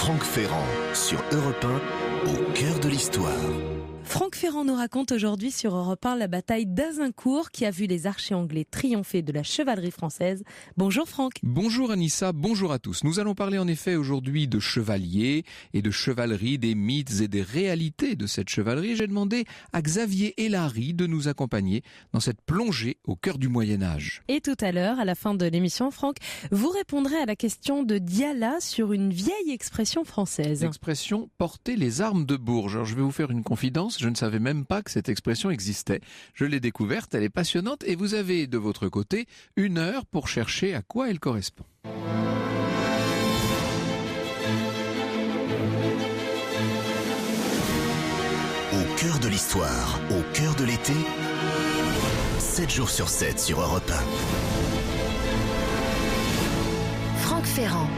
Franck Ferrand sur Europe 1, au cœur de l'histoire. Franck Ferrand nous raconte aujourd'hui sur Europe 1 la bataille d'Azincourt qui a vu les archers anglais triompher de la chevalerie française. Bonjour Franck. Bonjour Anissa, bonjour à tous. Nous allons parler en effet aujourd'hui de chevaliers et de chevalerie, des mythes et des réalités de cette chevalerie. J'ai demandé à Xavier Hélary de nous accompagner dans cette plongée au cœur du Moyen-Âge. Et tout à l'heure, à la fin de l'émission, Franck, vous répondrez à la question de Diala sur une vieille expression française. L'expression « porter les armes de Bourges ». Alors je vais vous faire une confidence, je ne savais même pas que cette expression existait. Je l'ai découverte, elle est passionnante et vous avez de votre côté 1 heure pour chercher à quoi elle correspond. Au cœur de l'histoire, au cœur de l'été, 7 jours sur 7 sur Europe 1. Franck Ferrand.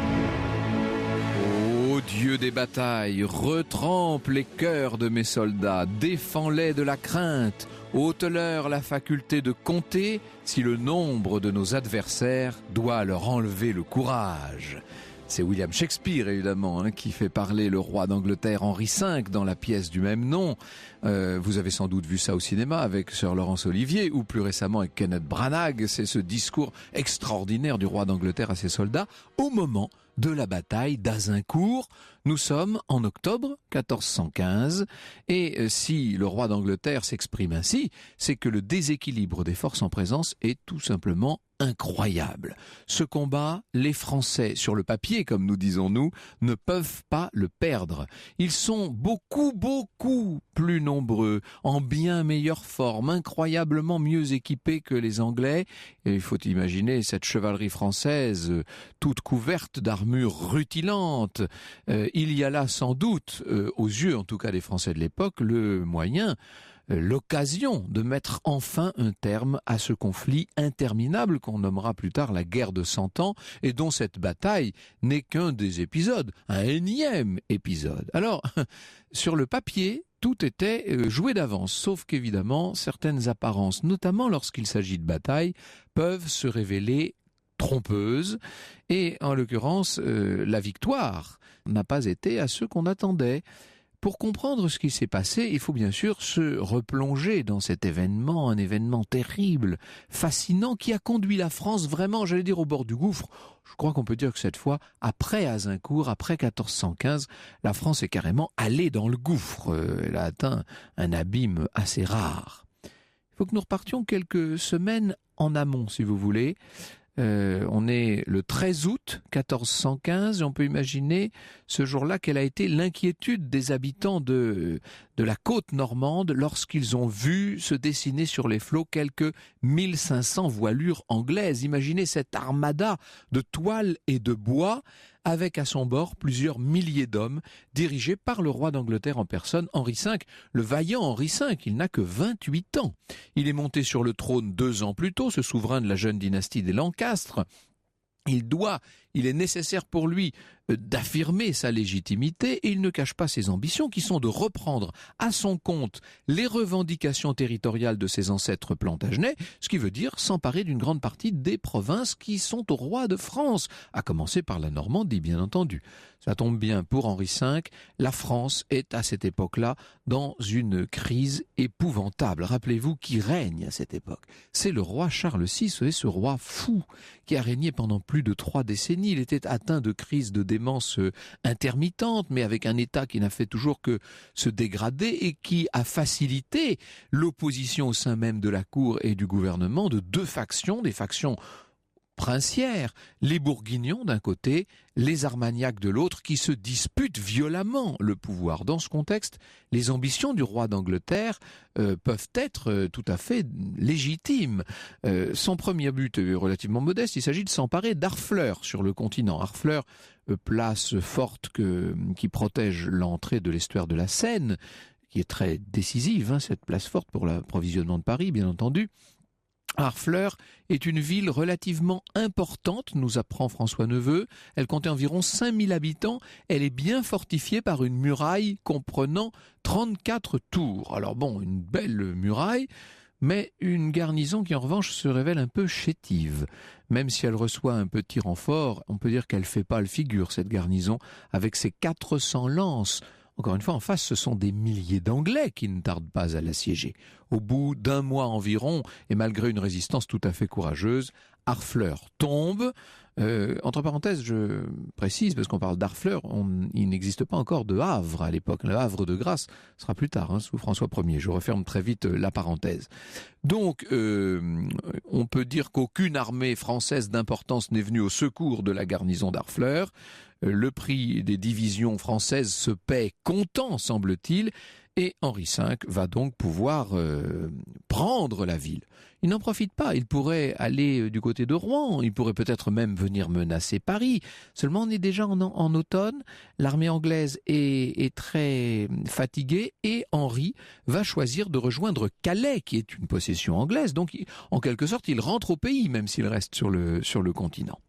Ô Dieu des batailles, retrempe les cœurs de mes soldats, défends-les de la crainte, ôte-leur la faculté de compter si le nombre de nos adversaires doit leur enlever le courage. C'est William Shakespeare, évidemment, qui fait parler le roi d'Angleterre Henri V dans la pièce du même nom. Vous avez sans doute vu ça au cinéma avec Sir Laurence Olivier ou plus récemment avec Kenneth Branagh. C'est ce discours extraordinaire du roi d'Angleterre à ses soldats au moment de la bataille d'Azincourt. Nous sommes en octobre 1415 et si le roi d'Angleterre s'exprime ainsi, c'est que le déséquilibre des forces en présence est tout simplement incroyable. Ce combat, les Français, sur le papier, comme nous disons-nous, ne peuvent pas le perdre. Ils sont beaucoup plus nombreux, en bien meilleure forme, incroyablement mieux équipés que les Anglais. Et il faut imaginer cette chevalerie française, toute couverte d'armures rutilantes. Il y a là sans doute, aux yeux en tout cas des Français de l'époque, le moyen, l'occasion de mettre enfin un terme à ce conflit interminable qu'on nommera plus tard la guerre de 100 ans et dont cette bataille n'est qu'un des épisodes, un énième épisode. Alors, sur le papier, tout était joué d'avance, sauf qu'évidemment, certaines apparences, notamment lorsqu'il s'agit de bataille, peuvent se révéler trompeuses et en l'occurrence, la victoire n'a pas été à ce qu'on attendait. Pour comprendre ce qui s'est passé, il faut bien sûr se replonger dans cet événement, un événement terrible, fascinant, qui a conduit la France vraiment, j'allais dire, au bord du gouffre. Je crois qu'on peut dire que cette fois, après Azincourt, après 1415, la France est carrément allée dans le gouffre. Elle a atteint un abîme assez rare. Il faut que nous repartions quelques semaines en amont, si vous voulez. On est le 13 août 1415 et on peut imaginer ce jour-là quelle a été l'inquiétude des habitants de la côte normande lorsqu'ils ont vu se dessiner sur les flots quelques 1500 voilures anglaises. Imaginez cette armada de toile et de bois avec à son bord plusieurs milliers d'hommes dirigés par le roi d'Angleterre en personne, Henri V, le vaillant Henri V. Il n'a que 28 ans. Il est monté sur le trône 2 ans plus tôt, ce souverain de la jeune dynastie des Lancastres. Il est nécessaire pour lui d'affirmer sa légitimité et il ne cache pas ses ambitions qui sont de reprendre à son compte les revendications territoriales de ses ancêtres plantagenets, ce qui veut dire s'emparer d'une grande partie des provinces qui sont au roi de France, à commencer par la Normandie bien entendu. Ça tombe bien pour Henri V, la France est à cette époque-là dans une crise épouvantable. Rappelez-vous qui règne à cette époque. C'est le roi Charles VI, et ce roi fou qui a régné pendant plus de 3 décennies. Il était atteint de crises de démence intermittentes, mais avec un État qui n'a fait toujours que se dégrader et qui a facilité l'opposition au sein même de la cour et du gouvernement de 2 factions, des factions princières, les Bourguignons d'un côté, les Armagnacs de l'autre, qui se disputent violemment le pouvoir. Dans ce contexte, les ambitions du roi d'Angleterre peuvent être tout à fait légitimes. Son premier but est relativement modeste, il s'agit de s'emparer d'Harfleur sur le continent. Harfleur, place forte qui protège l'entrée de l'estuaire de la Seine, qui est très décisive, cette place forte pour l'approvisionnement de Paris, bien entendu. Harfleur est une ville relativement importante, nous apprend François Neveu. Elle comptait environ 5000 habitants. Elle est bien fortifiée par une muraille comprenant 34 tours. Alors bon, une belle muraille, mais une garnison qui en revanche se révèle un peu chétive. Même si elle reçoit un petit renfort, on peut dire qu'elle fait pâle figure, cette garnison, avec ses 400 lances. Encore une fois, en face, ce sont des milliers d'Anglais qui ne tardent pas à l'assiéger. Au bout d'un mois environ, et malgré une résistance tout à fait courageuse, Harfleur tombe. Entre parenthèses, je précise, parce qu'on parle d'Harfleur, il n'existe pas encore de Havre à l'époque. Le Havre de Grasse sera plus tard, sous François Ier. Je referme très vite la parenthèse. Donc, on peut dire qu'aucune armée française d'importance n'est venue au secours de la garnison d'Harfleur. Le prix des divisions françaises se paie comptant, semble-t-il, et Henri V va donc pouvoir prendre la ville. Il n'en profite pas, il pourrait aller du côté de Rouen, il pourrait peut-être même venir menacer Paris. Seulement on est déjà en automne, l'armée anglaise est très fatiguée et Henri va choisir de rejoindre Calais, qui est une possession anglaise. Donc en quelque sorte il rentre au pays, même s'il reste sur le continent.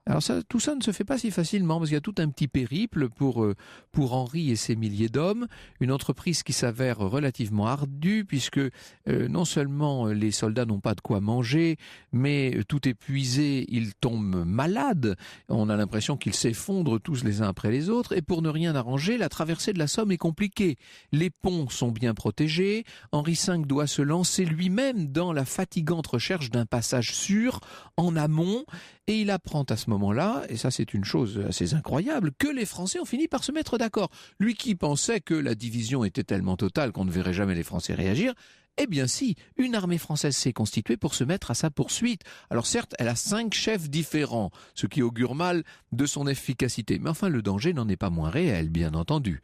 Alors tout ça ne se fait pas si facilement, parce qu'il y a tout un petit périple pour Henri et ses milliers d'hommes, une entreprise qui s'avère relativement ardue, puisque non seulement les soldats n'ont pas de quoi manger, mais tout épuisés, ils tombent malades, on a l'impression qu'ils s'effondrent tous les uns après les autres, et pour ne rien arranger, la traversée de la Somme est compliquée. Les ponts sont bien protégés, Henri V doit se lancer lui-même dans la fatigante recherche d'un passage sûr en amont, et il apprend à ce moment-là, et ça c'est une chose assez incroyable, que les Français ont fini par se mettre d'accord. Lui qui pensait que la division était tellement totale qu'on ne verrait jamais les Français réagir, eh bien si, une armée française s'est constituée pour se mettre à sa poursuite. Alors certes, elle a 5 chefs différents, ce qui augure mal de son efficacité. Mais enfin, le danger n'en est pas moins réel, bien entendu.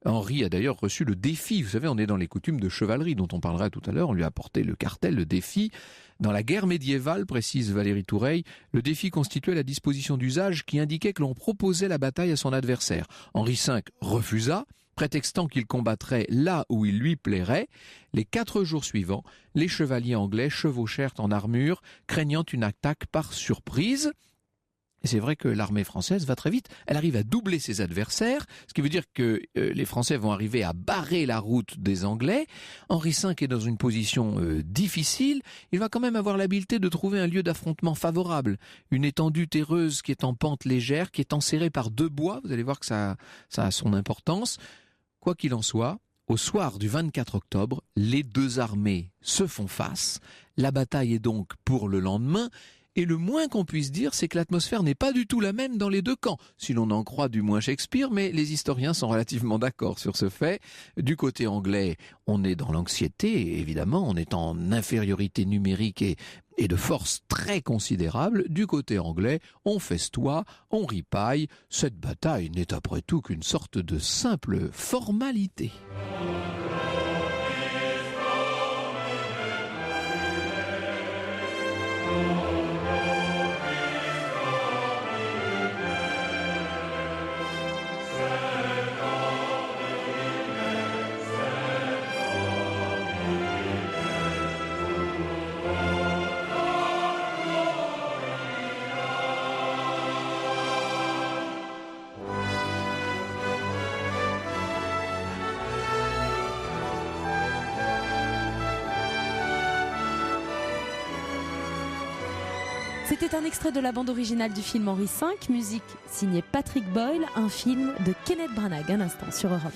Henri a d'ailleurs reçu le défi. Vous savez, on est dans les coutumes de chevalerie dont on parlera tout à l'heure. On lui a apporté le cartel, le défi. Dans la guerre médiévale, précise Valérie Toureille, le défi constituait la disposition d'usage qui indiquait que l'on proposait la bataille à son adversaire. Henri V refusa, prétextant qu'il combattrait là où il lui plairait. Les 4 jours suivants, les chevaliers anglais chevauchèrent en armure, craignant une attaque par surprise. Et c'est vrai que l'armée française va très vite, elle arrive à doubler ses adversaires, ce qui veut dire que les Français vont arriver à barrer la route des Anglais. Henri V est dans une position difficile, il va quand même avoir l'habileté de trouver un lieu d'affrontement favorable, une étendue terreuse qui est en pente légère, qui est enserrée par 2 bois, vous allez voir que ça a son importance. Quoi qu'il en soit, au soir du 24 octobre, les 2 armées se font face, la bataille est donc pour le lendemain. Et le moins qu'on puisse dire, c'est que l'atmosphère n'est pas du tout la même dans les 2 camps, si l'on en croit du moins Shakespeare, mais les historiens sont relativement d'accord sur ce fait. Du côté anglais, on est dans l'anxiété, évidemment, on est en infériorité numérique et de force très considérable. Du côté anglais, on festoie, on ripaille. Cette bataille n'est après tout qu'une sorte de simple formalité. C'était un extrait de la bande originale du film Henri V, musique signée Patrick Boyle, un film de Kenneth Branagh, un instant sur Europe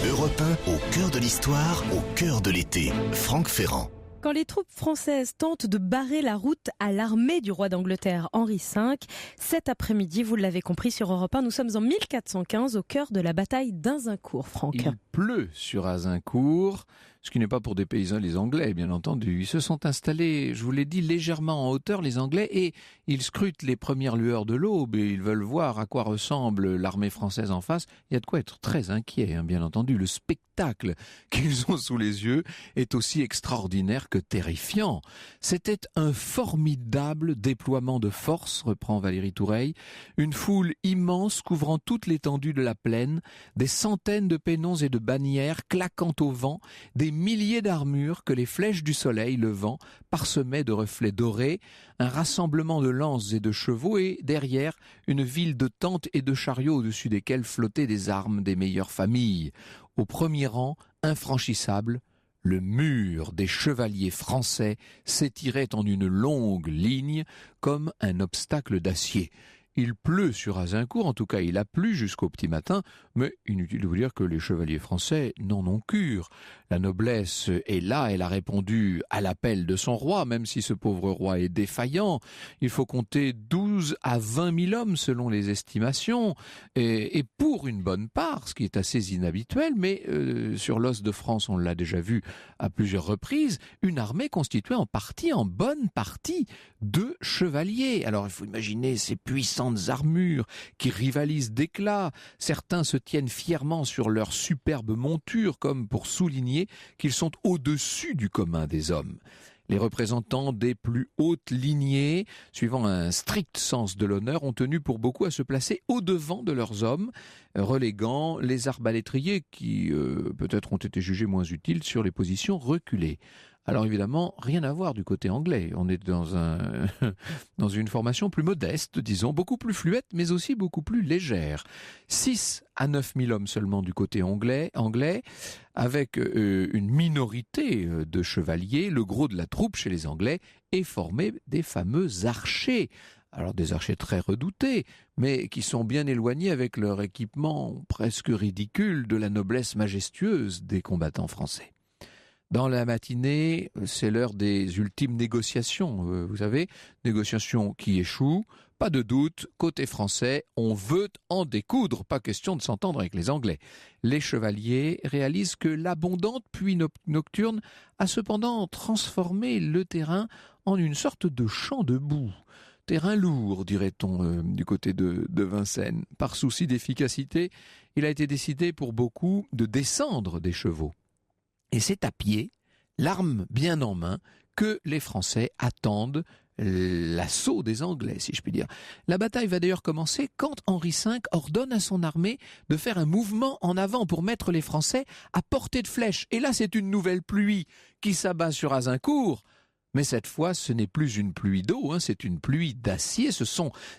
1. Europe 1, au cœur de l'histoire, au cœur de l'été. Franck Ferrand. Quand les troupes françaises tentent de barrer la route à l'armée du roi d'Angleterre Henri V, cet après-midi, vous l'avez compris sur Europe 1, nous sommes en 1415 au cœur de la bataille d'Azincourt, Franck. Il pleut sur Azincourt, ce qui n'est pas pour des paysans les Anglais, bien entendu. Ils se sont installés, je vous l'ai dit, légèrement en hauteur, les Anglais, et ils scrutent les premières lueurs de l'aube et ils veulent voir à quoi ressemble l'armée française en face. Il y a de quoi être très inquiet, bien entendu. Le spectacle qu'ils ont sous les yeux est aussi extraordinaire que terrifiant. C'était un formidable déploiement de force, reprend Valérie Toureille. Une foule immense couvrant toute l'étendue de la plaine, des centaines de pénons et de bannières claquant au vent, des milliers d'armures que les flèches du soleil, le vent, parsemaient de reflets dorés, un rassemblement de lances et de chevaux et, derrière, une ville de tentes et de chariots au-dessus desquels flottaient des armes des meilleures familles. Au premier rang, infranchissable, le mur des chevaliers français s'étirait en une longue ligne comme un obstacle d'acier. Il pleut sur Azincourt, en tout cas il a plu jusqu'au petit matin, mais inutile de vous dire que les chevaliers français n'en ont cure. La noblesse est là, elle a répondu à l'appel de son roi, même si ce pauvre roi est défaillant. Il faut compter 12 à 20 000 hommes selon les estimations, et pour une bonne part, ce qui est assez inhabituel, mais sur l'os de France, on l'a déjà vu à plusieurs reprises, une armée constituée en bonne partie, de chevaliers. Alors il faut imaginer ces puissantes armures qui rivalisent d'éclat. Certains se tiennent fièrement sur leur superbe monture comme pour souligner qu'ils sont au-dessus du commun des hommes. Les représentants des plus hautes lignées, suivant un strict sens de l'honneur, ont tenu pour beaucoup à se placer au-devant de leurs hommes, reléguant les arbalétriers qui peut-être ont été jugés moins utiles sur les positions reculées. Alors évidemment, rien à voir du côté anglais. On est dans une formation plus modeste, disons, beaucoup plus fluette, mais aussi beaucoup plus légère. 6 à 9 000 hommes seulement du côté anglais avec une minorité de chevaliers. Le gros de la troupe chez les Anglais est formé des fameux archers. Alors des archers très redoutés, mais qui sont bien éloignés avec leur équipement presque ridicule de la noblesse majestueuse des combattants français. Dans la matinée, c'est l'heure des ultimes négociations, vous savez, négociations qui échouent. Pas de doute, côté français, on veut en découdre, pas question de s'entendre avec les Anglais. Les chevaliers réalisent que l'abondante pluie nocturne a cependant transformé le terrain en une sorte de champ de boue. Terrain lourd, dirait-on, du côté de Vincennes. Par souci d'efficacité, il a été décidé pour beaucoup de descendre des chevaux. Et c'est à pied, l'arme bien en main, que les Français attendent l'assaut des Anglais, si je puis dire. La bataille va d'ailleurs commencer quand Henri V ordonne à son armée de faire un mouvement en avant pour mettre les Français à portée de flèche. Et là, c'est une nouvelle pluie qui s'abat sur Azincourt. Mais cette fois, ce n'est plus une pluie d'eau, c'est une pluie d'acier,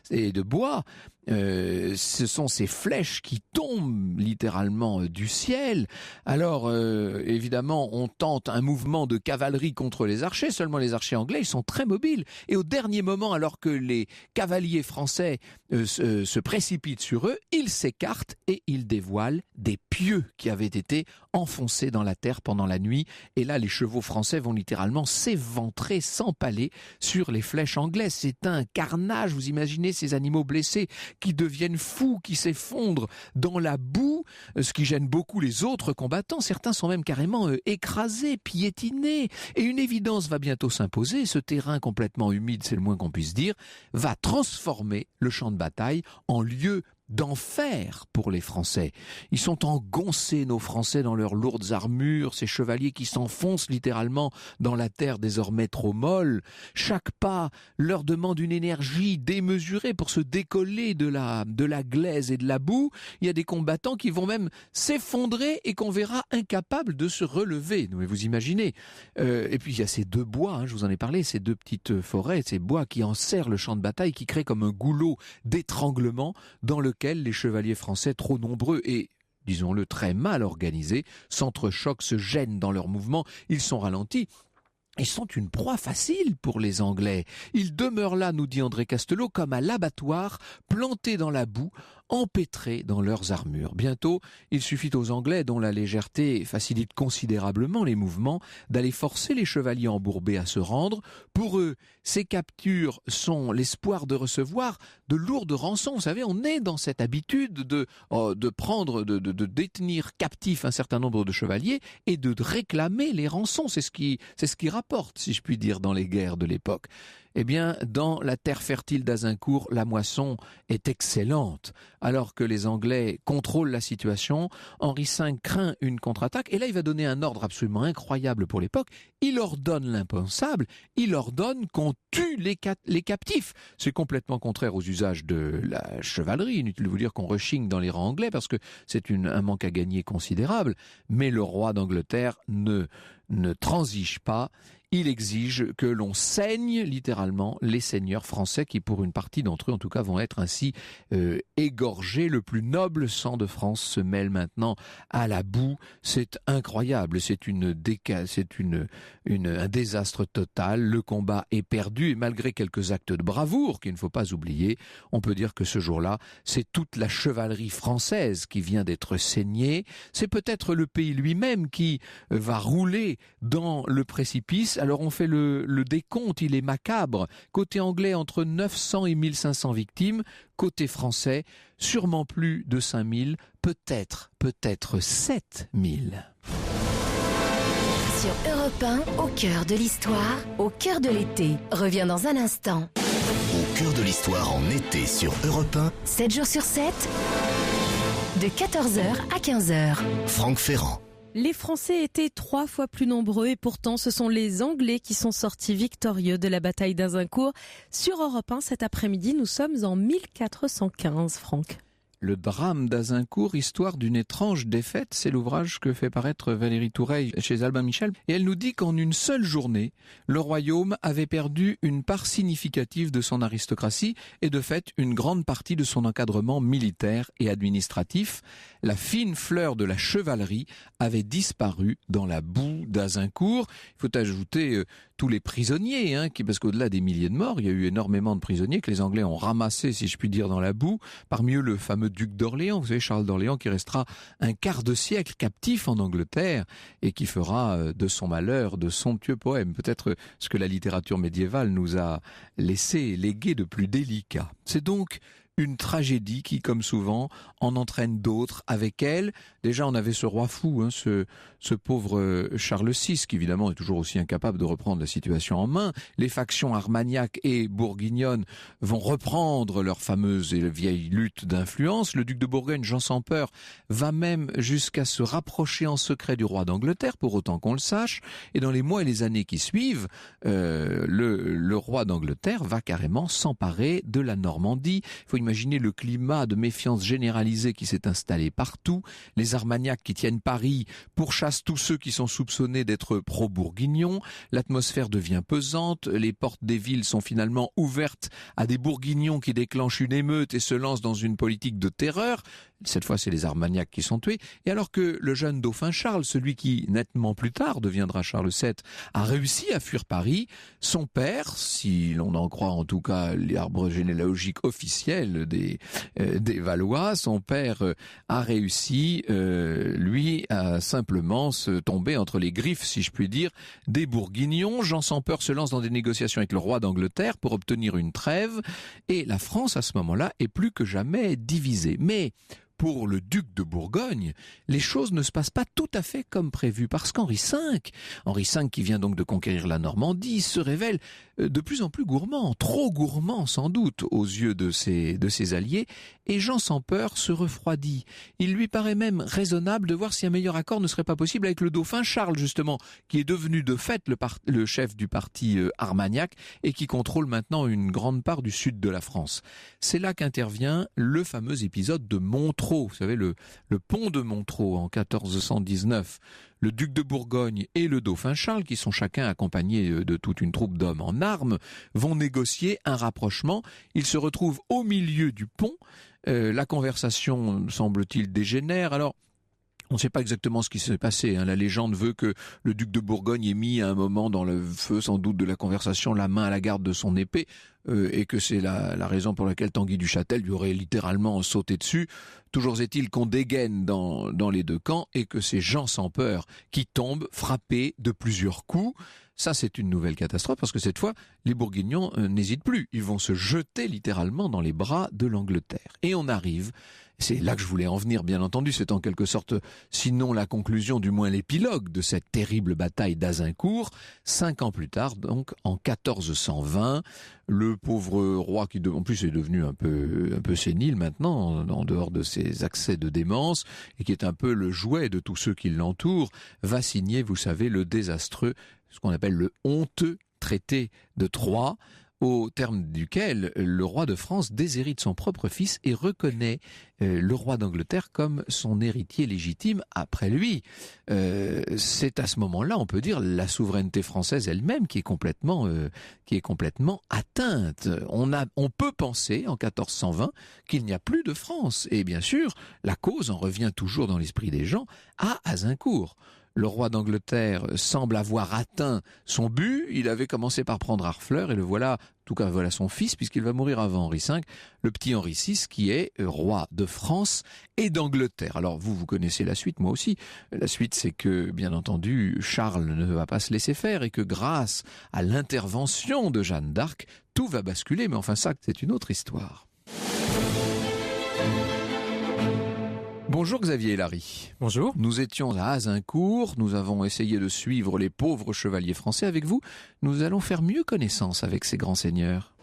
et de bois. Ce sont ces flèches qui tombent littéralement du ciel. Alors, évidemment, on tente un mouvement de cavalerie contre les archers. Seulement les archers anglais, ils sont très mobiles. Et au dernier moment, alors que les cavaliers français se précipitent sur eux, ils s'écartent et ils dévoilent des pieux qui avaient été enfoncés dans la terre pendant la nuit. Et là, les chevaux français vont littéralement s'éventrer, s'empaler sur les flèches anglaises. C'est un carnage. Vous imaginez ces animaux blessés qui deviennent fous, qui s'effondrent dans la boue, ce qui gêne beaucoup les autres combattants. Certains sont même carrément écrasés, piétinés. Et une évidence va bientôt s'imposer. Ce terrain complètement humide, c'est le moins qu'on puisse dire, va transformer le champ de bataille en lieu d'enfer pour les Français. Ils sont engoncés, nos Français, dans leurs lourdes armures, ces chevaliers qui s'enfoncent littéralement dans la terre désormais trop molle. Chaque pas leur demande une énergie démesurée pour se décoller de la glaise et de la boue. Il y a des combattants qui vont même s'effondrer et qu'on verra incapables de se relever. Mais vous imaginez. Et puis il y a ces deux bois, je vous en ai parlé, ces deux petites forêts, ces bois qui enserrent le champ de bataille, qui créent comme un goulot d'étranglement dans lequel les chevaliers français trop nombreux et, disons-le, très mal organisés, s'entrechoquent, se gênent dans leurs mouvements, ils sont ralentis. Ils sont une proie facile pour les Anglais. Ils demeurent là, nous dit André Castelot, comme à l'abattoir, plantés dans la boue, empêtrés dans leurs armures. Bientôt, il suffit aux Anglais, dont la légèreté facilite considérablement les mouvements, d'aller forcer les chevaliers embourbés à se rendre. Pour eux, ces captures sont l'espoir de recevoir de lourdes rançons. Vous savez, on est dans cette habitude de détenir captifs un certain nombre de chevaliers et de réclamer les rançons. C'est ce qui rapporte, si je puis dire, dans les guerres de l'époque. Eh bien, dans la terre fertile d'Azincourt, la moisson est excellente. Alors que les Anglais contrôlent la situation, Henri V craint une contre-attaque. Et là, il va donner un ordre absolument incroyable pour l'époque. Il ordonne l'impensable. Il ordonne qu'on tue les captifs. C'est complètement contraire aux usages de la chevalerie. Inutile de vous dire qu'on rechigne dans les rangs anglais parce que c'est un manque à gagner considérable. Mais le roi d'Angleterre ne ne transige pas. Il exige que l'on saigne littéralement les seigneurs français qui, pour une partie d'entre eux en tout cas, vont être ainsi égorgés. Le plus noble sang de France se mêle maintenant à la boue. C'est incroyable, c'est un désastre total. Le combat est perdu et malgré quelques actes de bravoure qu'il ne faut pas oublier, on peut dire que ce jour-là, c'est toute la chevalerie française qui vient d'être saignée. C'est peut-être le pays lui-même qui va rouler dans le précipice. Alors on fait le décompte, il est macabre. Côté anglais, entre 900 et 1500 victimes. Côté français, sûrement plus de 5000, peut-être 7000. Sur Europe 1, au cœur de l'histoire, au cœur de l'été, revient dans un instant. Au cœur de l'histoire en été sur Europe 1, 7 jours sur 7, de 14h à 15h. Franck Ferrand. Les Français étaient 3 fois plus nombreux et pourtant ce sont les Anglais qui sont sortis victorieux de la bataille d'Azincourt. Sur Europe 1 cet après-midi, nous sommes en 1415, Franck. Le drame d'Azincourt, histoire d'une étrange défaite, c'est l'ouvrage que fait paraître Valérie Toureille chez Albin Michel. Et elle nous dit qu'en une seule journée, le royaume avait perdu une part significative de son aristocratie et de fait une grande partie de son encadrement militaire et administratif. La fine fleur de la chevalerie avait disparu dans la boue d'Azincourt. Il faut ajouter tous les prisonniers, parce qu'au-delà des milliers de morts, il y a eu énormément de prisonniers que les Anglais ont ramassés, si je puis dire, dans la boue. Parmi eux, le fameux duc d'Orléans, vous savez, Charles d'Orléans, qui restera un quart de siècle captif en Angleterre et qui fera de son malheur de somptueux poèmes. Peut-être ce que la littérature médiévale nous a légué de plus délicat. C'est donc une tragédie qui, comme souvent, en entraîne d'autres avec elle. Déjà, on avait ce roi fou, ce pauvre Charles VI, qui évidemment est toujours aussi incapable de reprendre la situation en main. Les factions armagnaques et bourguignonnes vont reprendre leur fameuse et vieille lutte d'influence. Le duc de Bourgogne, Jean sans peur, va même jusqu'à se rapprocher en secret du roi d'Angleterre, pour autant qu'on le sache. Et dans les mois et les années qui suivent, le roi d'Angleterre va carrément s'emparer de la Normandie. Il faut imaginer le climat de méfiance généralisée qui s'est installé partout. Les Armagnacs qui tiennent Paris pourchassent tous ceux qui sont soupçonnés d'être pro-bourguignons. L'atmosphère devient pesante. Les portes des villes sont finalement ouvertes à des bourguignons qui déclenchent une émeute et se lancent dans une politique de terreur. Cette fois, c'est les Armagnacs qui sont tués. Et alors que le jeune dauphin Charles, celui qui nettement plus tard deviendra Charles VII, a réussi à fuir Paris, son père, si l'on en croit en tout cas l'arbre généalogique officiel des Valois, son père a réussi, lui, à simplement se tomber entre les griffes, si je puis dire, des Bourguignons. Jean sans peur se lance dans des négociations avec le roi d'Angleterre pour obtenir une trêve. Et la France, à ce moment-là, est plus que jamais divisée. Mais pour le duc de Bourgogne, les choses ne se passent pas tout à fait comme prévu, parce qu'Henri V, qui vient donc de conquérir la Normandie, se révèle de plus en plus gourmand, trop gourmand sans doute aux yeux de ses alliés, et Jean sans peur se refroidit. Il lui paraît même raisonnable de voir si un meilleur accord ne serait pas possible avec le dauphin Charles, justement, qui est devenu de fait le chef du parti armagnac et qui contrôle maintenant une grande part du sud de la France. C'est là qu'intervient le fameux épisode de Montereau, vous savez, le pont de Montereau en 1419. Le duc de Bourgogne et le dauphin Charles, qui sont chacun accompagnés de toute une troupe d'hommes en armes, vont négocier un rapprochement. Ils se retrouvent au milieu du pont. La conversation, semble-t-il, dégénère. Alors, on ne sait pas exactement ce qui s'est passé. La légende veut que le duc de Bourgogne ait mis à un moment dans le feu, sans doute, de la conversation, la main à la garde de son épée, et que c'est la raison pour laquelle Tanguy du Châtel lui aurait littéralement sauté dessus. Toujours est-il qu'on dégaine dans les deux camps et que c'est Jean sans peur qui tombe, frappé de plusieurs coups. Ça, c'est une nouvelle catastrophe parce que cette fois, les Bourguignons n'hésitent plus. Ils vont se jeter littéralement dans les bras de l'Angleterre. Et on arrive, c'est là que je voulais en venir, bien entendu, c'est en quelque sorte, sinon la conclusion, du moins l'épilogue de cette terrible bataille d'Azincourt. 5 ans plus tard, donc en 1420, le pauvre roi, qui en plus est devenu un peu sénile maintenant, en dehors de ses accès de démence, et qui est un peu le jouet de tous ceux qui l'entourent, va signer, vous savez, le désastreux, ce qu'on appelle le honteux traité de Troyes. au terme duquel le roi de France déshérite son propre fils et reconnaît le roi d'Angleterre comme son héritier légitime après lui. C'est à ce moment-là, on peut dire, la souveraineté française elle-même qui est complètement atteinte. On peut penser en 1420 qu'il n'y a plus de France. Et bien sûr, la cause en revient toujours dans l'esprit des gens à Azincourt. Le roi d'Angleterre semble avoir atteint son but. Il avait commencé par prendre Harfleur et le voilà, en tout cas voilà son fils, puisqu'il va mourir avant Henri V, le petit Henri VI qui est roi de France et d'Angleterre. Alors vous connaissez la suite, moi aussi. La suite, c'est que, bien entendu, Charles ne va pas se laisser faire et que grâce à l'intervention de Jeanne d'Arc, tout va basculer. Mais enfin ça, c'est une autre histoire. Bonjour Xavier Larry. Bonjour. Nous étions à Azincourt, nous avons essayé de suivre les pauvres chevaliers français avec vous. Nous allons faire mieux connaissance avec ces grands seigneurs.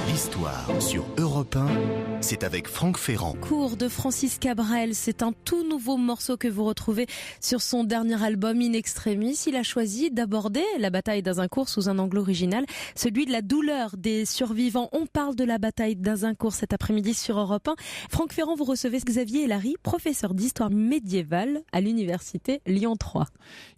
L'histoire sur Europe 1, c'est avec Franck Ferrand. Cours de Francis Cabrel, c'est un tout nouveau morceau que vous retrouvez sur son dernier album In Extremis. Il a choisi d'aborder la bataille d'Azincourt sous un angle original, celui de la douleur des survivants. On parle de la bataille d'Azincourt cet après-midi sur Europe 1. Franck Ferrand, vous recevez Xavier Larry, professeur d'histoire médiévale à l'université Lyon 3.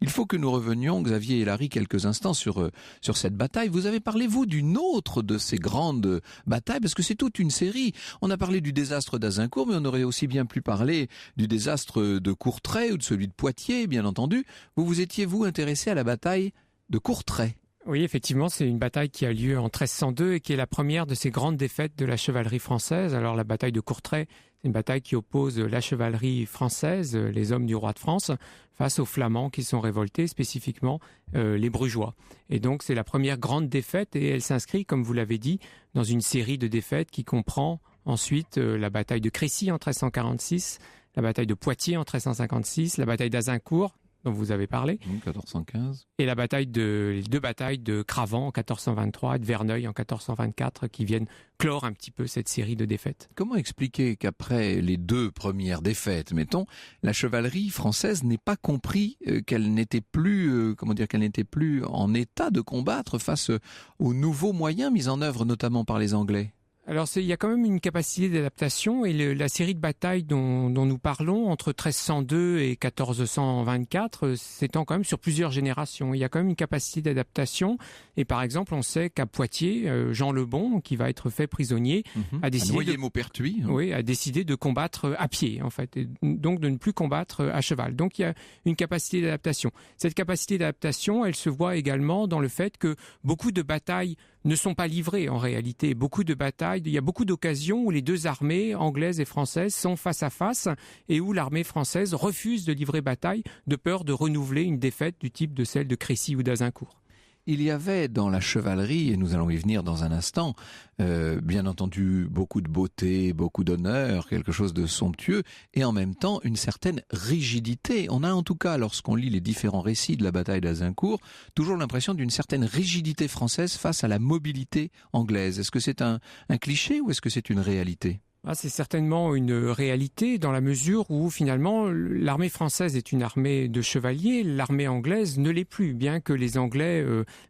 Il faut que nous revenions, Xavier Larry, quelques instants sur cette bataille. Vous avez parlé, vous, d'une autre de ces grandes bataille, parce que c'est toute une série. On a parlé du désastre d'Azincourt, mais on aurait aussi bien pu parler du désastre de Courtrai ou de celui de Poitiers, bien entendu. Vous étiez, vous, intéressé à la bataille de Courtrai? Oui, effectivement, c'est une bataille qui a lieu en 1302 et qui est la première de ces grandes défaites de la chevalerie française. Alors la bataille de Courtrai, c'est une bataille qui oppose la chevalerie française, les hommes du roi de France, face aux Flamands qui sont révoltés, spécifiquement les Brugeois. Et donc c'est la première grande défaite et elle s'inscrit, comme vous l'avez dit, dans une série de défaites qui comprend ensuite la bataille de Crécy en 1346, la bataille de Poitiers en 1356, la bataille d'Azincourt, dont vous avez parlé. 1415. Et les deux batailles de Cravant en 1423 et de Verneuil en 1424 qui viennent clore un petit peu cette série de défaites. Comment expliquer qu'après les deux premières défaites, mettons, la chevalerie française n'ait pas compris qu'elle n'était plus, qu'elle n'était plus en état de combattre face aux nouveaux moyens mis en œuvre notamment par les Anglais? Alors il y a quand même une capacité d'adaptation et la série de batailles dont nous parlons entre 1302 et 1424 s'étend quand même sur plusieurs générations. Il y a quand même une capacité d'adaptation et par exemple on sait qu'à Poitiers, Jean le Bon, qui va être fait prisonnier, a décidé de combattre à pied en fait, et donc de ne plus combattre à cheval. Donc il y a une capacité d'adaptation. Cette capacité d'adaptation, elle se voit également dans le fait que beaucoup de batailles ne sont pas livrées en réalité. Beaucoup de batailles, il y a beaucoup d'occasions où les deux armées, anglaises et françaises, sont face à face et où l'armée française refuse de livrer bataille de peur de renouveler une défaite du type de celle de Crécy ou d'Azincourt. Il y avait dans la chevalerie, et nous allons y venir dans un instant, bien entendu beaucoup de beauté, beaucoup d'honneur, quelque chose de somptueux, et en même temps une certaine rigidité. On a en tout cas, lorsqu'on lit les différents récits de la bataille d'Azincourt, toujours l'impression d'une certaine rigidité française face à la mobilité anglaise. Est-ce que c'est un cliché ou est-ce que c'est une réalité ? C'est certainement une réalité dans la mesure où finalement l'armée française est une armée de chevaliers, l'armée anglaise ne l'est plus, bien que les Anglais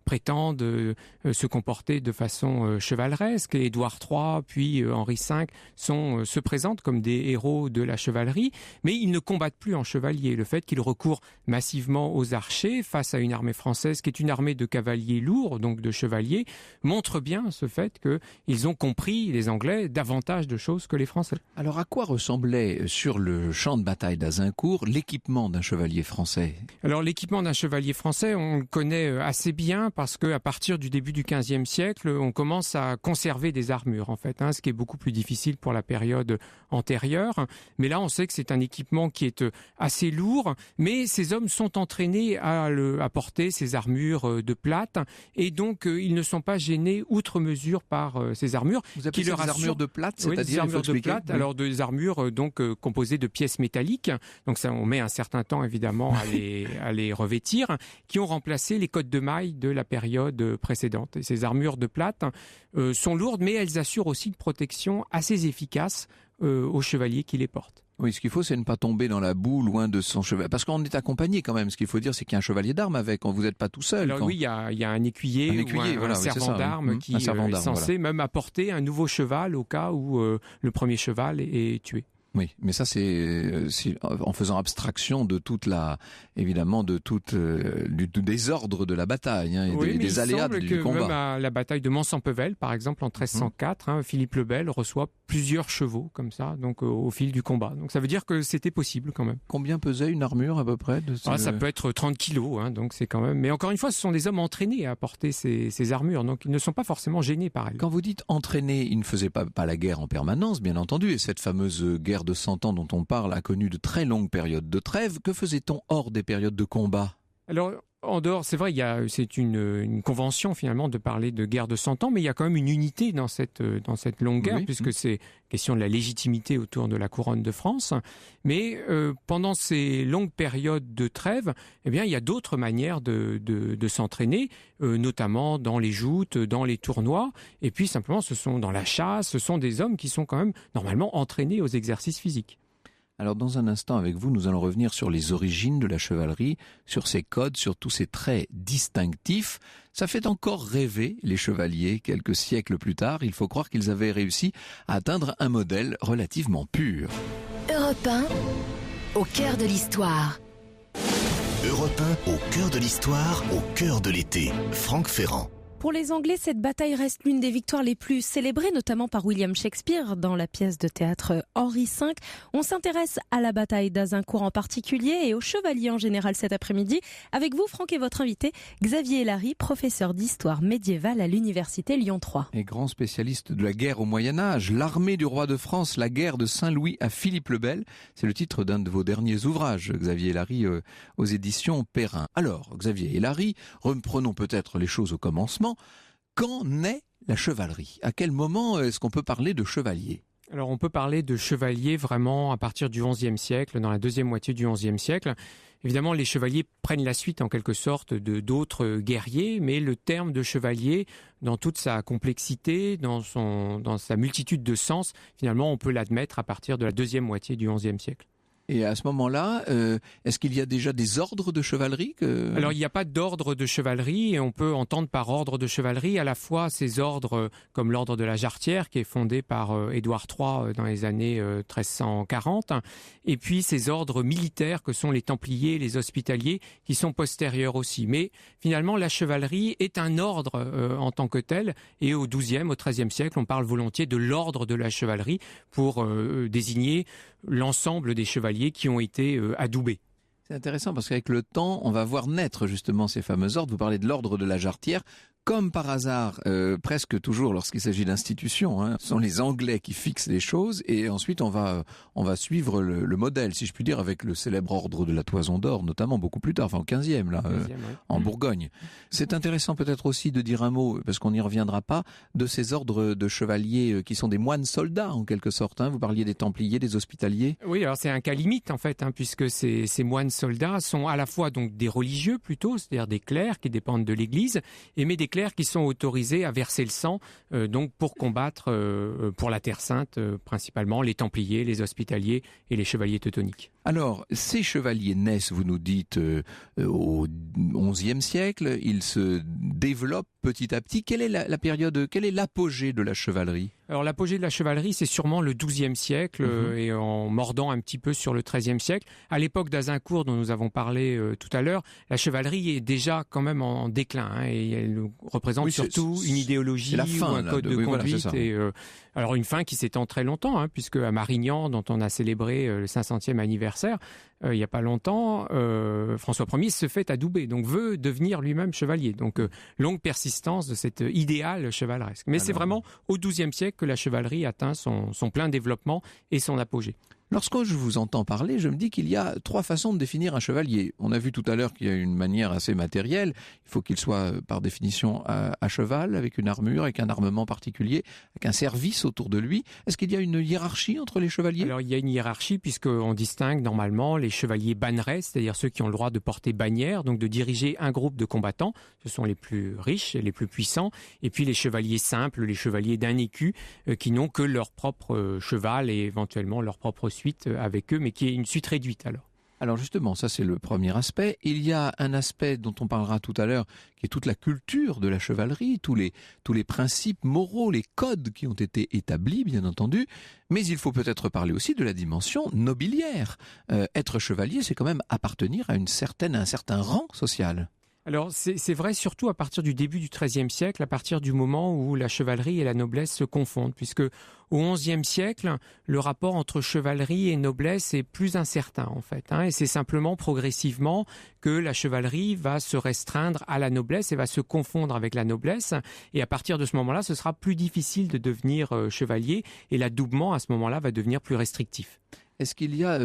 prétendent se comporter de façon chevaleresque. Édouard III puis Henri V se présentent comme des héros de la chevalerie, mais ils ne combattent plus en chevalier. Le fait qu'ils recourent massivement aux archers face à une armée française qui est une armée de cavaliers lourds, donc de chevaliers, montre bien ce fait qu'ils ont compris, les Anglais, davantage de choses que les Français. Alors à quoi ressemblait sur le champ de bataille d'Azincourt l'équipement d'un chevalier français ? Alors l'équipement d'un chevalier français, on le connaît assez bien parce qu'à partir du début du XVe siècle, on commence à conserver des armures en fait, ce qui est beaucoup plus difficile pour la période antérieure. Mais là, on sait que c'est un équipement qui est assez lourd, mais ces hommes sont entraînés à porter ces armures de plate et donc ils ne sont pas gênés outre mesure par ces armures. Vous appelez ça des armures de plate, c'est-à-dire de plate, alors des armures composées de pièces métalliques. Donc ça, on met un certain temps évidemment à les revêtir, qui ont remplacé les cottes de mailles de la période précédente. Et ces armures de plate sont lourdes, mais elles assurent aussi une protection assez efficace aux chevaliers qui les portent. Oui, ce qu'il faut, c'est ne pas tomber dans la boue loin de son cheval. Parce qu'on est accompagné quand même. Ce qu'il faut dire, c'est qu'il y a un chevalier d'armes avec. Vous n'êtes pas tout seul. Alors oui, il y a un écuyer ou un servant d'armes qui est censé même apporter un nouveau cheval au cas où le premier cheval est tué. Oui, mais ça c'est en faisant abstraction de évidemment de du désordre de la bataille et des aléas du combat. Même à la bataille de Mans-en-Pevel, par exemple en 1304, Philippe le Bel reçoit plusieurs chevaux comme ça, donc au fil du combat. Donc ça veut dire que c'était possible quand même. Combien pesait une armure à peu près Ça peut être 30 kilos, donc c'est quand même. Mais encore une fois, ce sont des hommes entraînés à porter ces armures, donc ils ne sont pas forcément gênés par elles. Quand vous dites entraînés, ils ne faisaient pas la guerre en permanence, bien entendu, et cette fameuse guerre de 100 ans dont on parle a connu de très longues périodes de trêve. Que faisait-on hors des périodes de combat ? Alors, en dehors, c'est vrai, c'est une convention finalement de parler de guerre de 100 ans, mais il y a quand même une unité dans cette longue guerre, puisque c'est question de la légitimité autour de la couronne de France. Mais pendant ces longues périodes de trêve, eh bien, il y a d'autres manières de s'entraîner, notamment dans les joutes, dans les tournois, et puis simplement, dans la chasse, ce sont des hommes qui sont quand même normalement entraînés aux exercices physiques. Alors dans un instant avec vous, nous allons revenir sur les origines de la chevalerie, sur ses codes, sur tous ses traits distinctifs. Ça fait encore rêver les chevaliers quelques siècles plus tard. Il faut croire qu'ils avaient réussi à atteindre un modèle relativement pur. Europe 1, au cœur de l'histoire. Europe 1, au cœur de l'histoire, au cœur de l'été. Franck Ferrand. Pour les Anglais, cette bataille reste l'une des victoires les plus célébrées, notamment par William Shakespeare dans la pièce de théâtre Henri V. On s'intéresse à la bataille d'Azincourt en particulier et aux chevaliers en général cet après-midi. Avec vous, Franck, et votre invité, Xavier Hélary, professeur d'histoire médiévale à l'université Lyon 3. Et grand spécialiste de la guerre au Moyen-Âge, l'armée du roi de France, la guerre de Saint-Louis à Philippe le Bel. C'est le titre d'un de vos derniers ouvrages, Xavier Hélary, aux éditions Perrin. Alors, Xavier Hélary, reprenons peut-être les choses au commencement. Quand naît la chevalerie ? À quel moment est-ce qu'on peut parler de chevalier ? Alors on peut parler de chevalier vraiment à partir du XIe siècle, dans la deuxième moitié du XIe siècle. Évidemment, les chevaliers prennent la suite en quelque sorte d'autres guerriers, mais le terme de chevalier, dans toute sa complexité, dans sa multitude de sens, finalement on peut l'admettre à partir de la deuxième moitié du XIe siècle. Et à ce moment-là, est-ce qu'il y a déjà des ordres de chevalerie Alors, il n'y a pas d'ordre de chevalerie, et on peut entendre par ordre de chevalerie à la fois ces ordres comme l'ordre de la Jarretière, qui est fondé par Édouard III dans les années 1340, et puis ces ordres militaires que sont les Templiers, les Hospitaliers, qui sont postérieurs aussi. Mais finalement, la chevalerie est un ordre en tant que tel, et au XIIe, au XIIIe siècle, on parle volontiers de l'ordre de la chevalerie pour désigner l'ensemble des chevaliers qui ont été adoubés. C'est intéressant parce qu'avec le temps, on va voir naître justement ces fameux ordres. Vous parlez de l'ordre de la Jarretière. Comme par hasard, presque toujours lorsqu'il s'agit d'institutions, ce sont les Anglais qui fixent les choses et ensuite on va suivre le modèle, si je puis dire, avec le célèbre ordre de la Toison d'Or, notamment beaucoup plus tard, enfin au 15e, en Bourgogne. C'est intéressant peut-être aussi de dire un mot, parce qu'on n'y reviendra pas, de ces ordres de chevaliers qui sont des moines soldats en quelque sorte. Vous parliez des Templiers, des Hospitaliers. Oui, alors c'est un cas limite en fait, puisque ces moines soldats sont à la fois donc des religieux plutôt, c'est-à-dire des clercs qui dépendent de l'Église, mais des qui sont autorisés à verser le sang donc pour combattre pour la Terre Sainte, principalement les Templiers, les Hospitaliers et les chevaliers teutoniques. Alors, ces chevaliers naissent, vous nous dites, au XIe siècle, ils se développent petit à petit. Quelle est la période, quel est l'apogée de la chevalerie ? Alors l'apogée de la chevalerie, c'est sûrement le XIIe siècle et en mordant un petit peu sur le XIIIe siècle. À l'époque d'Azincourt, dont nous avons parlé tout à l'heure, la chevalerie est déjà quand même en déclin et elle représente surtout une idéologie ou un code de conduite. Voilà, alors une fin qui s'étend très longtemps, puisque à Marignan, dont on a célébré le 500e anniversaire, il n'y a pas longtemps, François Ier se fait adouber, donc veut devenir lui-même chevalier. Donc longue persistance de cet idéal chevaleresque. Mais c'est vraiment au XIIe siècle que la chevalerie atteint son plein développement et son apogée. Lorsque je vous entends parler, je me dis qu'il y a 3 façons de définir un chevalier. On a vu tout à l'heure qu'il y a une manière assez matérielle. Il faut qu'il soit par définition à cheval, avec une armure, avec un armement particulier, avec un service autour de lui. Est-ce qu'il y a une hiérarchie entre les chevaliers ? Alors il y a une hiérarchie puisqu'on distingue normalement les chevaliers bannerets, c'est-à-dire ceux qui ont le droit de porter bannière, donc de diriger un groupe de combattants. Ce sont les plus riches et les plus puissants. Et puis les chevaliers simples, les chevaliers d'un écu, qui n'ont que leur propre cheval et éventuellement leur propre suite avec eux, mais qui est une suite réduite alors. Alors justement, ça c'est le premier aspect. Il y a un aspect dont on parlera tout à l'heure, qui est toute la culture de la chevalerie, tous les principes moraux, les codes qui ont été établis, bien entendu. Mais il faut peut-être parler aussi de la dimension nobiliaire. Être chevalier, c'est quand même appartenir à un certain rang social. Alors c'est vrai surtout à partir du début du XIIIe siècle, à partir du moment où la chevalerie et la noblesse se confondent, puisque au XIe siècle, le rapport entre chevalerie et noblesse est plus incertain en fait, et c'est simplement progressivement que la chevalerie va se restreindre à la noblesse et va se confondre avec la noblesse, et à partir de ce moment-là, ce sera plus difficile de devenir chevalier, et l'adoubement à ce moment-là va devenir plus restrictif. Est-ce qu'il y a,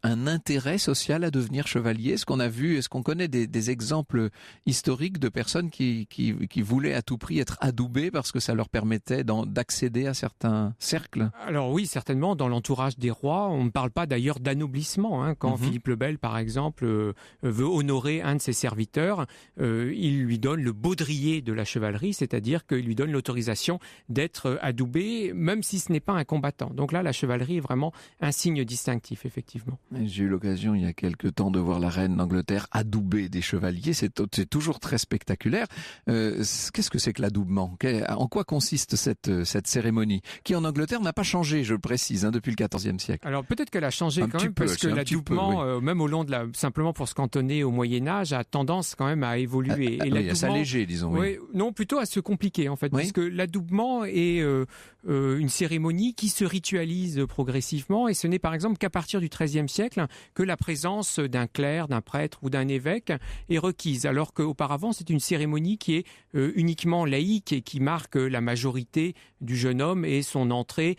un intérêt social à devenir chevalier ? Est-ce qu'on connaît des exemples historiques de personnes qui voulaient à tout prix être adoubées parce que ça leur permettait d'accéder à certains cercles ? Alors oui, certainement, dans l'entourage des rois, on ne parle pas d'ailleurs d'anoblissement. Quand Philippe le Bel, par exemple, veut honorer un de ses serviteurs, il lui donne le baudrier de la chevalerie, c'est-à-dire qu'il lui donne l'autorisation d'être adoubé, même si ce n'est pas un combattant. Donc là, la chevalerie est vraiment un signe distinctif, effectivement. J'ai eu l'occasion il y a quelque temps de voir la reine d'Angleterre adouber des chevaliers, c'est toujours très spectaculaire. Qu'est-ce que c'est que l'adoubement ? En quoi consiste cette cérémonie qui en Angleterre n'a pas changé, je le précise, depuis le XIVe siècle ? Alors peut-être qu'elle a changé quand même, parce que l'adoubement, même au long de simplement pour se cantonner au Moyen-Âge, a tendance quand même à évoluer. À s'alléger, disons. Oui. Non, plutôt à se compliquer en fait, puisque l'adoubement est une cérémonie qui se ritualise progressivement, et ce n'est par exemple qu'à partir du XIIIe siècle que la présence d'un clerc, d'un prêtre ou d'un évêque est requise, alors qu'auparavant c'est une cérémonie qui est uniquement laïque et qui marque la majorité du jeune homme et son entrée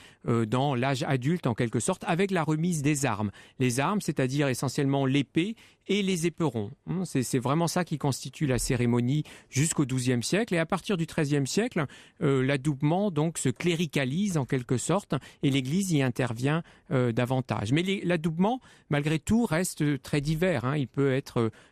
dans l'âge adulte en quelque sorte, avec la remise des armes. Les armes, c'est-à-dire essentiellement l'épée et les éperons. C'est vraiment ça qui constitue la cérémonie jusqu'au XIIe siècle. Et à partir du XIIIe siècle, l'adoubement donc se cléricalise en quelque sorte, et l'Église y intervient davantage. Mais l'adoubement, malgré tout, reste très divers.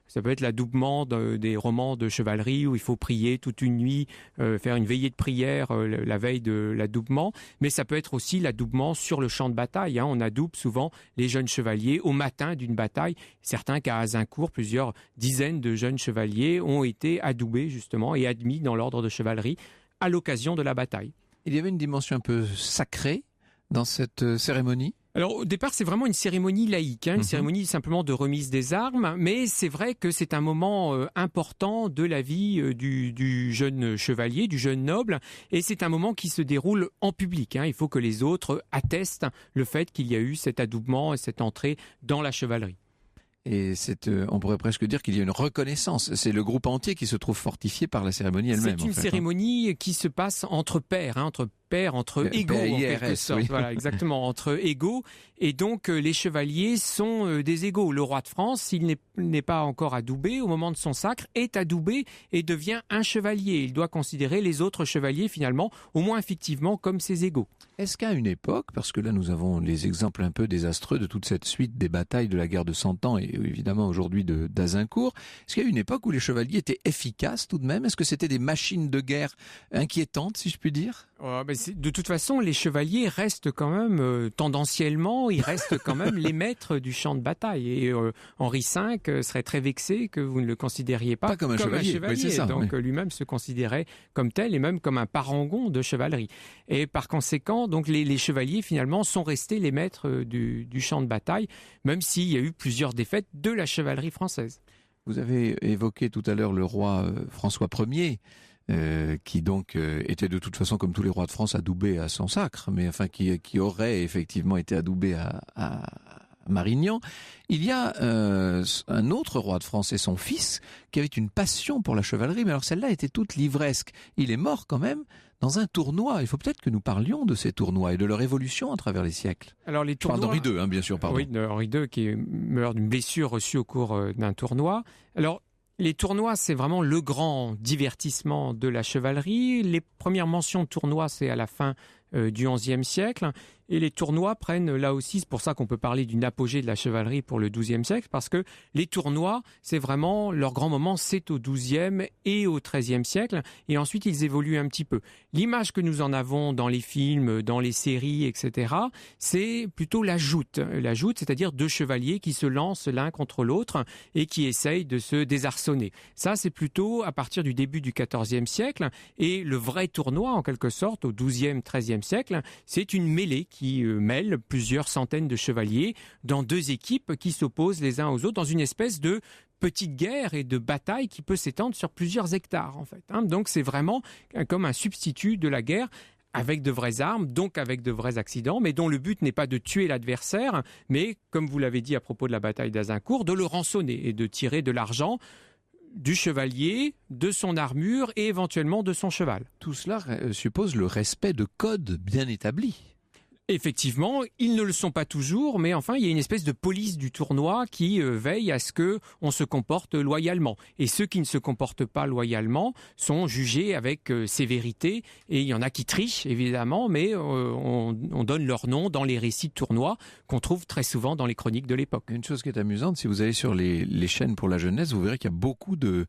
Ça peut être l'adoubement des romans de chevalerie où il faut prier toute une nuit, faire une veillée de prière la veille de l'adoubement. Mais ça peut être aussi l'adoubement sur le champ de bataille. On adoube souvent les jeunes chevaliers au matin d'une bataille. Certains qu'à Azincourt, plusieurs dizaines de jeunes chevaliers ont été adoubés justement et admis dans l'ordre de chevalerie à l'occasion de la bataille. Il y avait une dimension un peu sacrée dans cette cérémonie ? Alors au départ, c'est vraiment une cérémonie laïque, une cérémonie simplement de remise des armes, mais c'est vrai que c'est un moment important de la vie du jeune chevalier, du jeune noble, et c'est un moment qui se déroule en public. Il faut que les autres attestent le fait qu'il y a eu cet adoubement et cette entrée dans la chevalerie. Et on pourrait presque dire qu'il y a une reconnaissance. C'est le groupe entier qui se trouve fortifié par la cérémonie elle-même. C'est une cérémonie qui se passe entre pairs, entre égaux en quelque sorte. Oui. Voilà, exactement, entre égaux. Et donc les chevaliers sont des égaux. Le roi de France, s'il n'est pas encore adoubé au moment de son sacre, est adoubé et devient un chevalier. Il doit considérer les autres chevaliers finalement, au moins fictivement, comme ses égaux. Est-ce qu'à une époque, parce que là nous avons les exemples un peu désastreux de toute cette suite des batailles de la guerre de 100 ans et évidemment aujourd'hui d'Azincourt, est-ce qu'il y a une époque où les chevaliers étaient efficaces tout de même ? Est-ce que c'était des machines de guerre inquiétantes, si je puis dire ? De toute façon, les chevaliers restent quand même, tendanciellement, ils restent quand même les maîtres du champ de bataille. Et Henri V serait très vexé que vous ne le considériez pas comme un chevalier. Oui, c'est ça, donc lui-même se considérait comme tel et même comme un parangon de chevalerie. Et par conséquent, donc les chevaliers finalement sont restés les maîtres du champ de bataille, même s'il y a eu plusieurs défaites de la chevalerie française. Vous avez évoqué tout à l'heure le roi François Ier. Qui donc était de toute façon comme tous les rois de France adoubé à son sacre, mais enfin qui aurait effectivement été adoubé à Marignan. Il y a un autre roi de France et son fils qui avait une passion pour la chevalerie, mais alors celle-là était toute livresque. Il est mort quand même dans un tournoi. Il faut peut-être que nous parlions de ces tournois et de leur évolution à travers les siècles. Alors les tournois... Je parle d'Henri II, bien sûr, pardon. Oui, d'Henri II qui meurt d'une blessure reçue au cours d'un tournoi. Alors les tournois, c'est vraiment le grand divertissement de la chevalerie. Les premières mentions de tournois, c'est à la fin du XIe siècle. Et les tournois prennent là aussi, c'est pour ça qu'on peut parler d'une apogée de la chevalerie pour le XIIe siècle, parce que les tournois, c'est vraiment leur grand moment, c'est au XIIe et au XIIIe siècle, et ensuite ils évoluent un petit peu. L'image que nous en avons dans les films, dans les séries, etc., c'est plutôt la joute. La joute, c'est-à-dire deux chevaliers qui se lancent l'un contre l'autre et qui essayent de se désarçonner. Ça, c'est plutôt à partir du début du XIVe siècle, et le vrai tournoi, en quelque sorte, au XIIe, XIIIe siècle, c'est une mêlée qui mêle plusieurs centaines de chevaliers dans deux équipes qui s'opposent les uns aux autres dans une espèce de petite guerre et de bataille qui peut s'étendre sur plusieurs hectares, en fait. Donc c'est vraiment comme un substitut de la guerre, avec de vraies armes, donc avec de vrais accidents, mais dont le but n'est pas de tuer l'adversaire, mais, comme vous l'avez dit à propos de la bataille d'Azincourt, de le rançonner et de tirer de l'argent du chevalier, de son armure et éventuellement de son cheval. Tout cela suppose le respect de codes bien établis. Effectivement, ils ne le sont pas toujours, mais enfin, il y a une espèce de police du tournoi qui veille à ce qu'on se comporte loyalement. Et ceux qui ne se comportent pas loyalement sont jugés avec sévérité. Et il y en a qui trichent, évidemment, mais on donne leur nom dans les récits de tournois qu'on trouve très souvent dans les chroniques de l'époque. Une chose qui est amusante, si vous allez sur les chaînes pour la jeunesse, vous verrez qu'il y a beaucoup de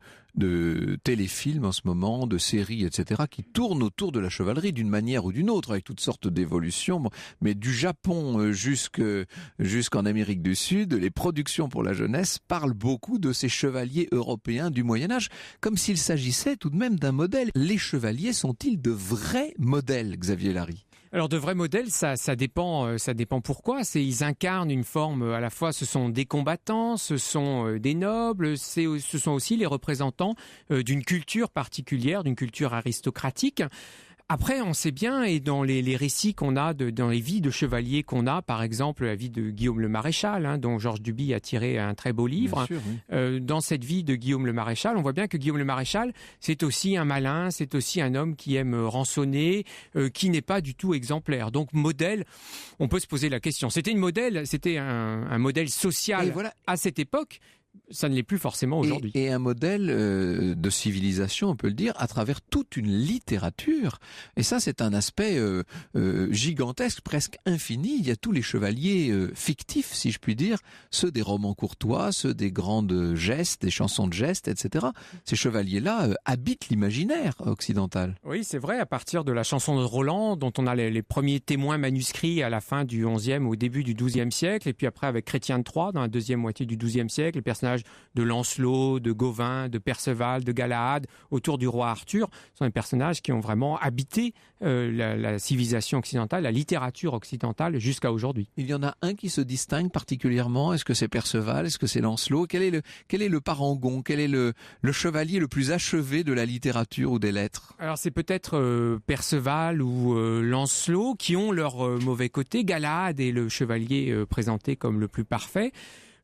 téléfilms en ce moment, de séries, etc., qui tournent autour de la chevalerie d'une manière ou d'une autre, avec toutes sortes d'évolutions. Mais du Japon jusqu'en Amérique du Sud, les productions pour la jeunesse parlent beaucoup de ces chevaliers européens du Moyen-Âge, comme s'il s'agissait tout de même d'un modèle. Les chevaliers sont-ils de vrais modèles, Xavier Larry ? Alors de vrais modèles, ça dépend pourquoi. Ils incarnent une forme, à la fois ce sont des combattants, ce sont des nobles, ce sont aussi les représentants d'une culture particulière, d'une culture aristocratique. Après, on sait bien, et dans les récits qu'on a, dans les vies de chevaliers qu'on a, par exemple la vie de Guillaume le Maréchal, dont Georges Duby a tiré un très beau livre. Bien sûr, oui. Dans cette vie de Guillaume le Maréchal, on voit bien que Guillaume le Maréchal, c'est aussi un malin, c'est aussi un homme qui aime rançonner, qui n'est pas du tout exemplaire. Donc modèle, on peut se poser la question. C'était un modèle social voilà. À cette époque. Ça ne l'est plus forcément aujourd'hui. Et un modèle de civilisation, on peut le dire, à travers toute une littérature. Et ça, c'est un aspect gigantesque, presque infini. Il y a tous les chevaliers fictifs, si je puis dire, ceux des romans courtois, ceux des grandes gestes, des chansons de gestes, etc. Ces chevaliers-là habitent l'imaginaire occidental. Oui, c'est vrai, à partir de la chanson de Roland, dont on a les premiers témoins manuscrits à la fin du XIe, au début du XIIe siècle, et puis après avec Chrétien de Troyes, dans la deuxième moitié du XIIe siècle, les personnages de Lancelot, de Gauvin, de Perceval, de Galahad, autour du roi Arthur, sont des personnages qui ont vraiment habité la civilisation occidentale, la littérature occidentale jusqu'à aujourd'hui. Il y en a un qui se distingue particulièrement. Est-ce que c'est Perceval? Est-ce que c'est Lancelot? Quel est le parangon? Quel est le chevalier le plus achevé de la littérature ou des lettres? Alors c'est peut-être Perceval ou Lancelot qui ont leur mauvais côté. Galahad est le chevalier présenté comme le plus parfait.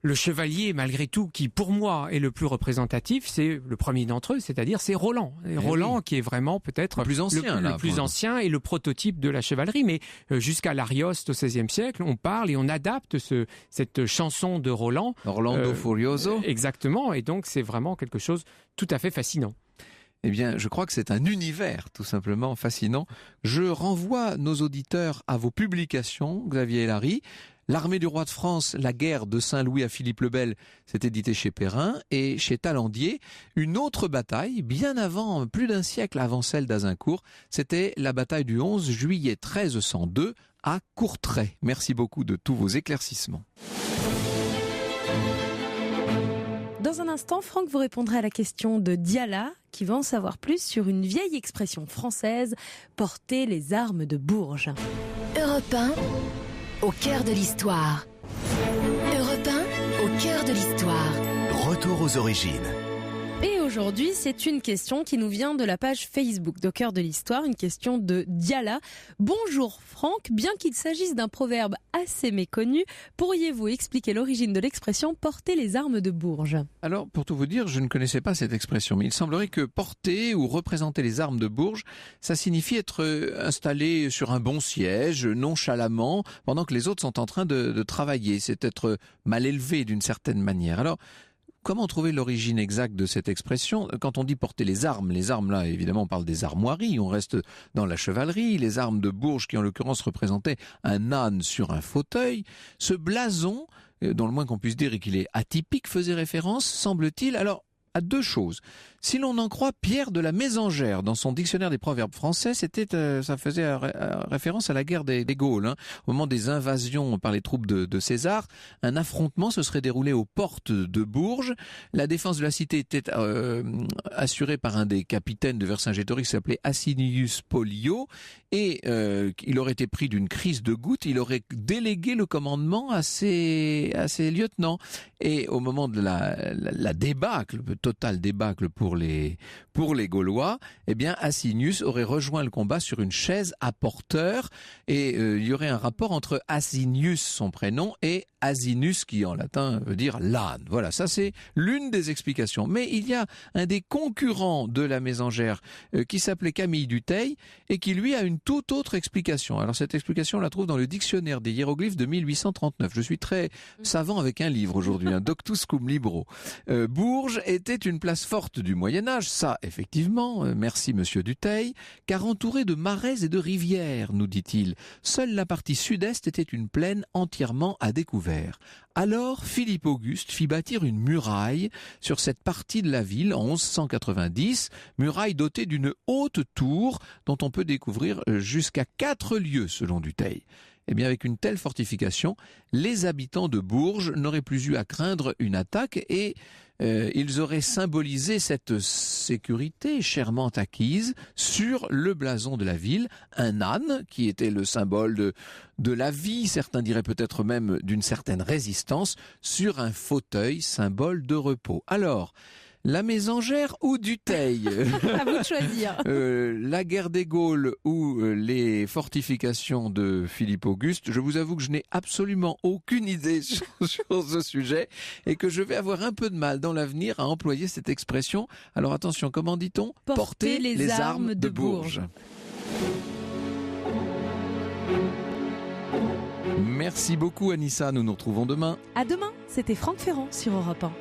Le chevalier, malgré tout, qui pour moi est le plus représentatif, c'est le premier d'entre eux, c'est-à-dire c'est Roland. Roland qui est vraiment peut-être le plus ancien et le prototype de la chevalerie. Mais jusqu'à l'Arioste au XVIe siècle, on parle et on adapte cette chanson de Roland. Orlando Furioso. Exactement, et donc c'est vraiment quelque chose tout à fait fascinant. Eh bien, je crois que c'est un univers tout simplement fascinant. Je renvoie nos auditeurs à vos publications, Xavier Larry. L'Armée du roi de France, la guerre de Saint-Louis à Philippe le Bel, c'est édité chez Perrin, et chez Talandier, une autre bataille, bien avant, plus d'un siècle avant celle d'Azincourt, c'était la bataille du 11 juillet 1302 à Courtrai. Merci beaucoup de tous vos éclaircissements. Dans un instant, Franck vous répondra à la question de Diala, qui va en savoir plus sur une vieille expression française, porter les armes de Bourges. Europe 1, au cœur de l'histoire. Europe 1, au cœur de l'histoire. Retour aux origines. Et aujourd'hui, c'est une question qui nous vient de la page Facebook d'Au cœur de l'histoire, une question de Diala. Bonjour Franck, bien qu'il s'agisse d'un proverbe assez méconnu, pourriez-vous expliquer l'origine de l'expression « porter les armes de Bourges » ? Alors, pour tout vous dire, je ne connaissais pas cette expression, mais il semblerait que porter ou représenter les armes de Bourges, ça signifie être installé sur un bon siège, nonchalamment, pendant que les autres sont en train de travailler. C'est être mal élevé d'une certaine manière. Alors, comment trouver l'origine exacte de cette expression? Quand on dit porter les armes là, évidemment, on parle des armoiries, on reste dans la chevalerie, les armes de Bourges qui, en l'occurrence, représentaient un âne sur un fauteuil. Ce blason, dans le moins qu'on puisse dire et qu'il est atypique, faisait référence, semble-t-il, alors, à deux choses. Si l'on en croit Pierre de la Mésangère dans son dictionnaire des proverbes français, ça faisait référence à la guerre des Gaules. Au moment des invasions par les troupes de César, un affrontement se serait déroulé aux portes de Bourges. La défense de la cité était assurée par un des capitaines de Vercingétorix qui s'appelait Asinius Pollio, et il aurait été pris d'une crise de goutte. Il aurait délégué le commandement à ses lieutenants. Et au moment de la débâcle, le total débâcle pour les Gaulois, eh bien Asinius aurait rejoint le combat sur une chaise à porteur, et il y aurait un rapport entre Asinius, son prénom, et Asinus, qui en latin veut dire l'âne. Voilà, ça c'est l'une des explications. Mais il y a un des concurrents de la Mésangère qui s'appelait Camille Dutheil et qui lui a une toute autre explication. Alors cette explication on la trouve dans le dictionnaire des hiéroglyphes de 1839. Je suis très savant avec un livre aujourd'hui, un Doctus cum libro. Bourges était une place forte du Moyen-Âge, ça effectivement, merci monsieur Dutheil, car entourée de marais et de rivières, nous dit-il. Seule la partie sud-est était une plaine entièrement à découvert. Alors Philippe Auguste fit bâtir une muraille sur cette partie de la ville en 1190, muraille dotée d'une haute tour dont on peut découvrir jusqu'à 4 lieues selon Dutheil. Eh bien, avec une telle fortification, les habitants de Bourges n'auraient plus eu à craindre une attaque et ils auraient symbolisé cette sécurité chèrement acquise sur le blason de la ville, un âne qui était le symbole de la vie, certains diraient peut-être même d'une certaine résistance, sur un fauteuil, symbole de repos. Alors, la Mésangère ou Dutheil? À vous de choisir. La guerre des Gaules ou les fortifications de Philippe Auguste? Je vous avoue que je n'ai absolument aucune idée sur ce sujet et que je vais avoir un peu de mal dans l'avenir à employer cette expression. Alors attention, comment dit-on? Porter les armes de Bourges. Merci beaucoup Anissa, nous nous retrouvons demain. À demain, c'était Franck Ferrand sur Europe 1.